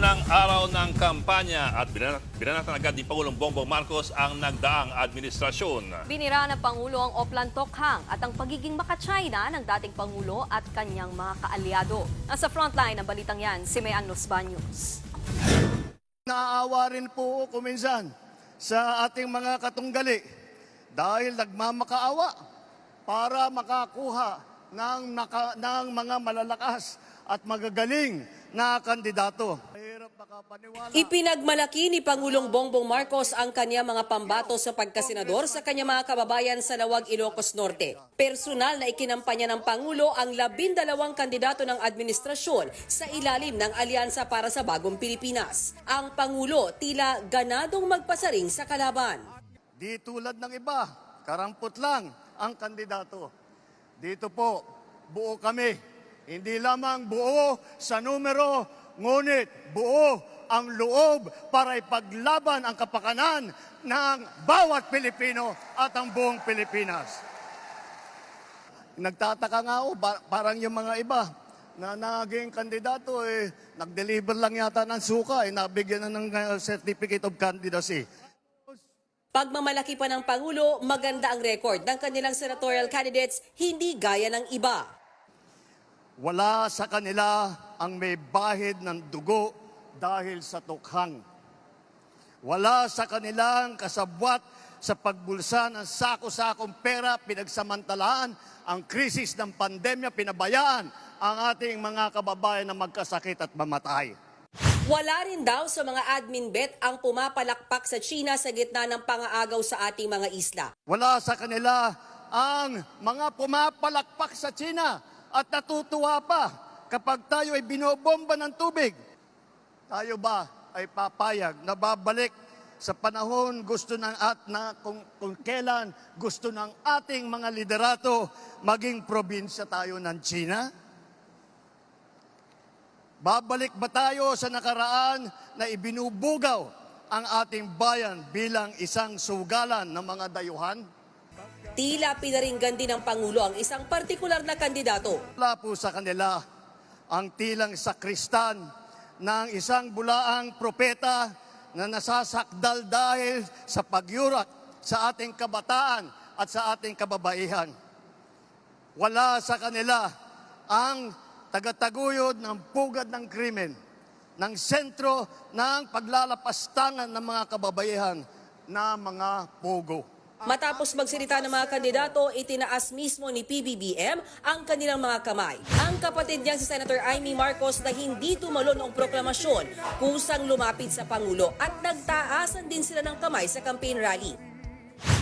Unang araw ng kampanya at binanatan agad ni Pangulong Bongbong Marcos ang nagdaang administrasyon. Binira ng Pangulo ang Oplan Tokhang at ang pagiging maka-China ng dating Pangulo at kanyang mga kaalyado. Nasa frontline ng balitang yan, si Mayan Los Baños. Naaawa rin po kuminsan sa ating mga katunggali dahil nagmamakaawa para makakuha ng mga malalakas at magagaling na kandidato. Ipinagmalaki ni Pangulong Bongbong Marcos ang kanya mga pambato sa pagkasenador sa kanya mga kababayan sa Lawag, Ilocos Norte. Personal na ikinampanya ng Pangulo ang 12 kandidato ng administrasyon sa ilalim ng Alyansa para sa Bagong Pilipinas. Ang Pangulo tila ganadong magpasaring sa kalaban. Di tulad ng iba, karampot lang ang kandidato. Dito po, buo kami. Hindi lamang buo sa numero, ngunit buo ang loob para ipaglaban ang kapakanan ng bawat Pilipino at ang buong Pilipinas. Nagtataka nga ako, parang yung mga iba na naging kandidato, nag-deliver lang yata ng suka, nabigyan na ng certificate of candidacy. Pagmamalaki pa ng Pangulo, maganda ang record ng kanilang senatorial candidates, hindi gaya ng iba. Wala sa kanila ang may bahid ng dugo dahil sa tukhang. Wala sa kanilang kasabwat sa pagbulsa ng sako-sakong pera, pinagsamantalaan ang krisis ng pandemya, pinabayaan ang ating mga kababayan na magkasakit at mamatay. Wala rin daw sa mga admin bet ang pumapalakpak sa China sa gitna ng pangaagaw sa ating mga isla. Wala sa kanila ang mga pumapalakpak sa China at natutuwa pa kapag tayo ay binobomba ng tubig. Tayo ba ay papayag na babalik sa panahon gusto ng kung kailan gusto ng ating mga liderato maging probinsya tayo ng China? Babalik ba tayo sa nakaraan na ibinubugaw ang ating bayan bilang isang sugalan ng mga dayuhan? Tila pinaringgan din ng Pangulo ang isang partikular na kandidato. Wala po sa kanila ang tilang sakristan ng isang bulaang propeta na nasasakdal dahil sa pagyurak sa ating kabataan at sa ating kababaihan. Wala sa kanila ang tagataguyod ng pugad ng krimen, ng sentro ng paglalapastangan ng mga kababaihan na mga pugo. Matapos magsalita ng mga kandidato, itinaas mismo ni PBBM ang kanilang mga kamay. Ang kapatid niya si Senator Amy Marcos na hindi tumalo noong proklamasyon, kusang lumapit sa Pangulo at nagtaasan din sila ng kamay sa campaign rally.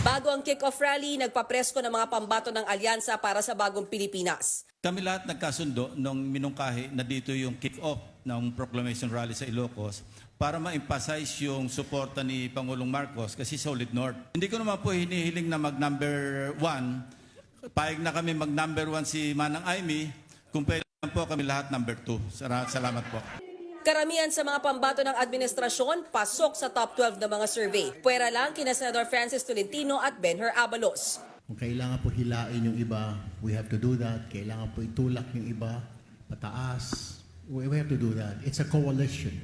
Bago ang kick-off rally, nagpapresko ng mga pambato ng Alyansa para sa Bagong Pilipinas. Kami lahat nagkasundo nung minungkahi na dito yung kick-off ng proclamation rally sa Ilocos para ma-emphasize yung suporta ni Pangulong Marcos kasi Solid North. Hindi ko naman po hinihiling na mag-number 1. Payag na kami mag-number 1 si Manang Amy. Kung pwede lang po kami lahat number 2. Salamat po. Karamihan sa mga pambato ng administrasyon pasok sa top 12 ng mga survey. Puwera lang kina Senador Francis Tolentino at Benher Abalos. Kung kailangan po hilain yung iba, we have to do that. Kailangan po itulak yung iba, pataas. We have to do that. It's a coalition.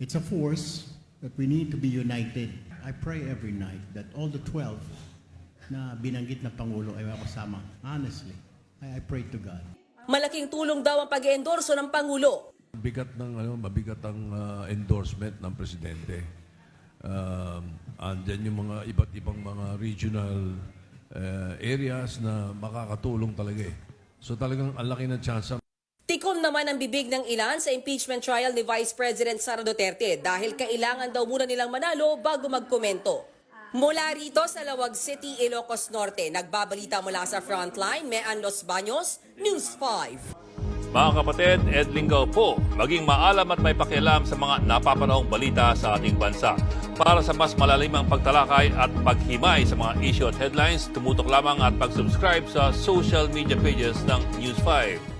It's a force that we need to be united. I pray every night that all the 12 na binanggit na Pangulo ay makasama. Honestly, I pray to God. Malaking tulong daw ang pag-endorso ng Pangulo. Mabigat ang endorsement ng presidente. Andyan yung mga iba't ibang mga regional areas na makakatulong talaga eh. So talagang ang laki ng chance. Tikom naman ang bibig ng ilan sa impeachment trial ni Vice President Sara Duterte dahil kailangan daw muna nilang manalo bago magkomento. Mula rito sa Lawag City, Ilocos Norte, nagbabalita mula sa Frontline, Mayan Los Baños, News 5. Mga kapatid, Ed Lingaw po, maging maalam at may pakialam sa mga napapanahong balita sa ating bansa. Para sa mas malalimang pagtalakay at paghimay sa mga issue at headlines, tumutok lamang at pag-subscribe sa social media pages ng News 5.